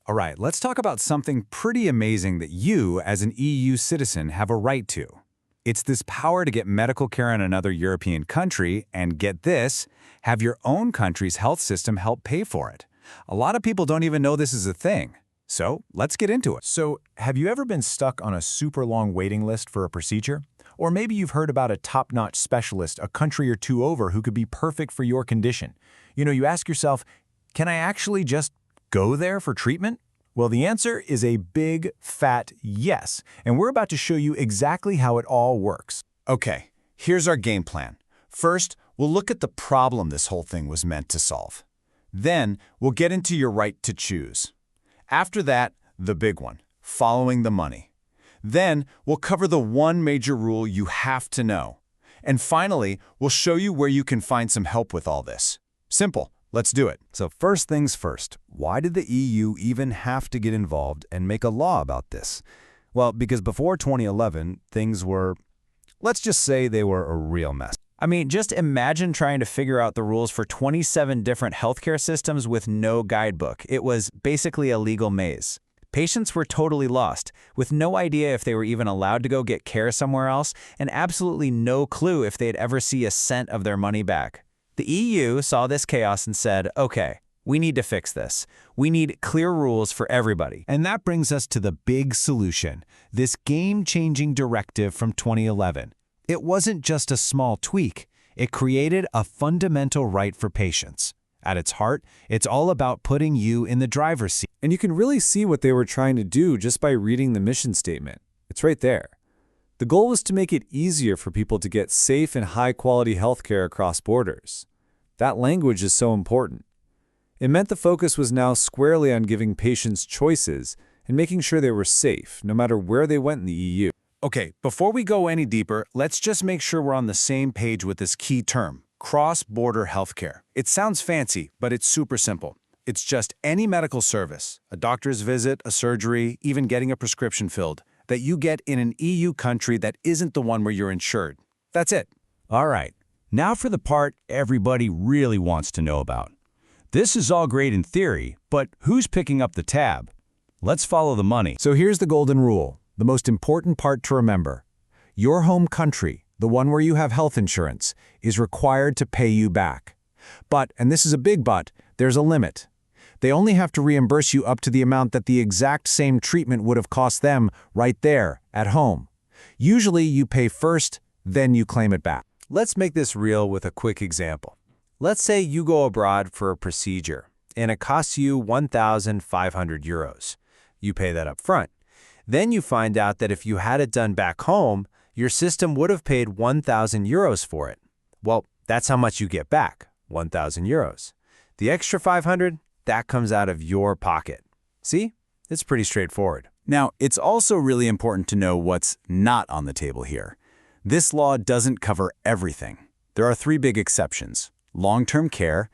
All right, let's talk about something pretty amazing that you, as an EU citizen, have a right to. It's this power to get medical care in another European country and, get this, have your own country's health system help pay for it. A lot of people don't even know this is a thing. So let's get into it. So, have you ever been stuck on a super long waiting list for a procedure? Or maybe you've heard about a top-notch specialist a country or two over who could be perfect for your condition. You ask yourself, can I actually just go there for treatment? Well, the answer is a big, fat yes, and we're about to show you exactly how it all works. Okay, here's our game plan. First, we'll look at the problem this whole thing was meant to solve. Then, we'll get into your right to choose. After that, the big one, following the money. Then, we'll cover the one major rule you have to know. And finally, we'll show you where you can find some help with all this. Simple. Let's do it. So first things first, why did the EU even have to get involved and make a law about this? Well, because before 2011, things were, let's just say they were a real mess. I mean, just imagine trying to figure out the rules for 27 different healthcare systems with no guidebook. It was basically a legal maze. Patients were totally lost, with no idea if they were even allowed to go get care somewhere else, and absolutely no clue if they'd ever see a cent of their money back. The EU saw this chaos and said, okay, we need to fix this. We need clear rules for everybody. And that brings us to the big solution, this game-changing directive from 2011. It wasn't just a small tweak. It created a fundamental right for patients. At its heart, it's all about putting you in the driver's seat. And you can really see what they were trying to do just by reading the mission statement. It's right there. The goal was to make it easier for people to get safe and high-quality healthcare across borders. That language is so important. It meant the focus was now squarely on giving patients choices and making sure they were safe, no matter where they went in the EU. Okay, before we go any deeper, let's just make sure we're on the same page with this key term, cross-border healthcare. It sounds fancy, but it's super simple. It's just any medical service, a doctor's visit, a surgery, even getting a prescription filled, that you get in an EU country that isn't the one where you're insured. That's it. All right, now for the part everybody really wants to know about. This is all great in theory, but who's picking up the tab? Let's follow the money. So here's the golden rule, the most important part to remember. Your home country, the one where you have health insurance, is required to pay you back. But, and this is a big but, there's a limit. They only have to reimburse you up to the amount that the exact same treatment would have cost them right there, at home. Usually you pay first, then you claim it back. Let's make this real with a quick example. Let's say you go abroad for a procedure, and it costs you 1,500 euros. You pay that up front. Then you find out that if you had it done back home, your system would have paid 1,000 euros for it. Well, that's how much you get back, 1,000 euros. The extra 500, that comes out of your pocket. See? It's pretty straightforward. Now, it's also really important to know what's not on the table here. This law doesn't cover everything. There are three big exceptions. Long-term care,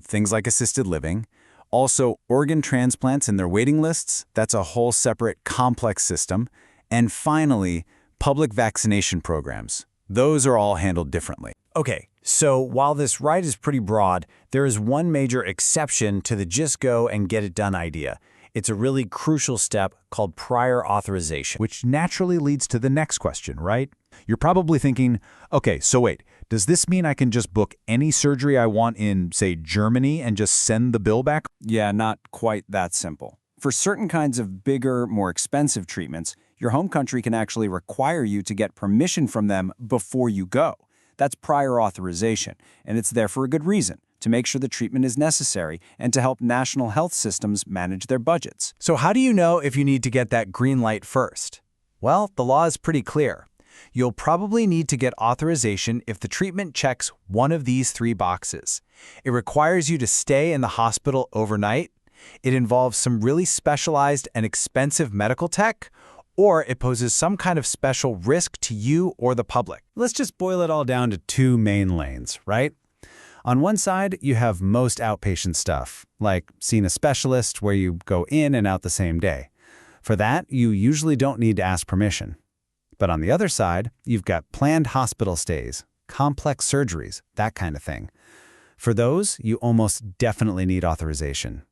things like assisted living. Also, organ transplants and their waiting lists, that's a whole separate complex system. And finally, public vaccination programs. Those are all handled differently. Okay, so while this right is pretty broad, there is one major exception to the just go and get it done idea. It's a really crucial step called prior authorization. Which naturally leads to the next question, right? You're probably thinking, okay, so wait, does this mean I can just book any surgery I want in, say, Germany and just send the bill back? Yeah, not quite that simple. For certain kinds of bigger, more expensive treatments, your home country can actually require you to get permission from them before you go. That's prior authorization, and it's there for a good reason, to make sure the treatment is necessary and to help national health systems manage their budgets. So how do you know if you need to get that green light first? Well, the law is pretty clear. You'll probably need to get authorization if the treatment checks one of these three boxes. It requires you to stay in the hospital overnight, it involves some really specialized and expensive medical tech, or it poses some kind of special risk to you or the public. Let's just boil it all down to two main lanes, right? On one side, you have most outpatient stuff, like seeing a specialist where you go in and out the same day. For that, you usually don't need to ask permission. But on the other side, you've got planned hospital stays, complex surgeries, that kind of thing. For those, you almost definitely need authorization.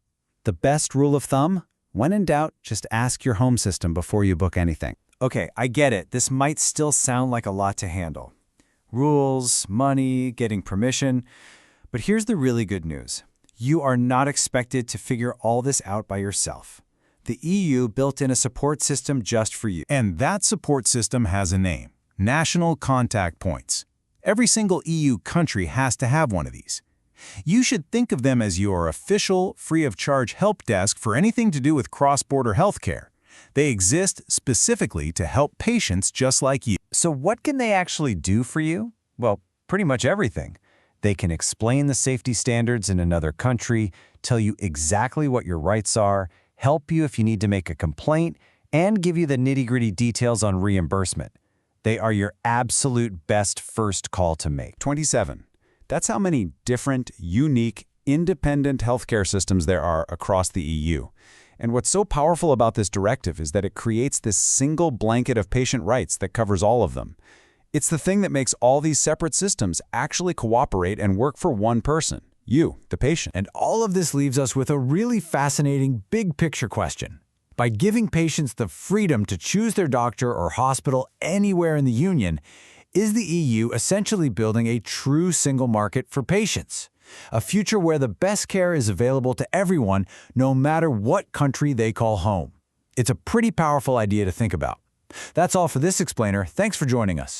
The best rule of thumb? When in doubt, just ask your home system before you book anything. Okay, I get it. This might still sound like a lot to handle. Rules, money, getting permission. But here's the really good news. You are not expected to figure all this out by yourself. The EU built in a support system just for you. And that support system has a name: National Contact Points. Every single EU country has to have one of these. You should think of them as your official, free-of-charge help desk for anything to do with cross-border healthcare. They exist specifically to help patients just like you. So what can they actually do for you? Well, pretty much everything. They can explain the safety standards in another country, tell you exactly what your rights are, help you if you need to make a complaint, and give you the nitty-gritty details on reimbursement. They are your absolute best first call to make. 27. That's how many different, unique, independent healthcare systems there are across the EU. And what's so powerful about this directive is that it creates this single blanket of patient rights that covers all of them. It's the thing that makes all these separate systems actually cooperate and work for one person, you, the patient. And all of this leaves us with a really fascinating big picture question. By giving patients the freedom to choose their doctor or hospital anywhere in the Union, is the EU essentially building a true single market for patients? A future where the best care is available to everyone, no matter what country they call home. It's a pretty powerful idea to think about. That's all for this explainer. Thanks for joining us.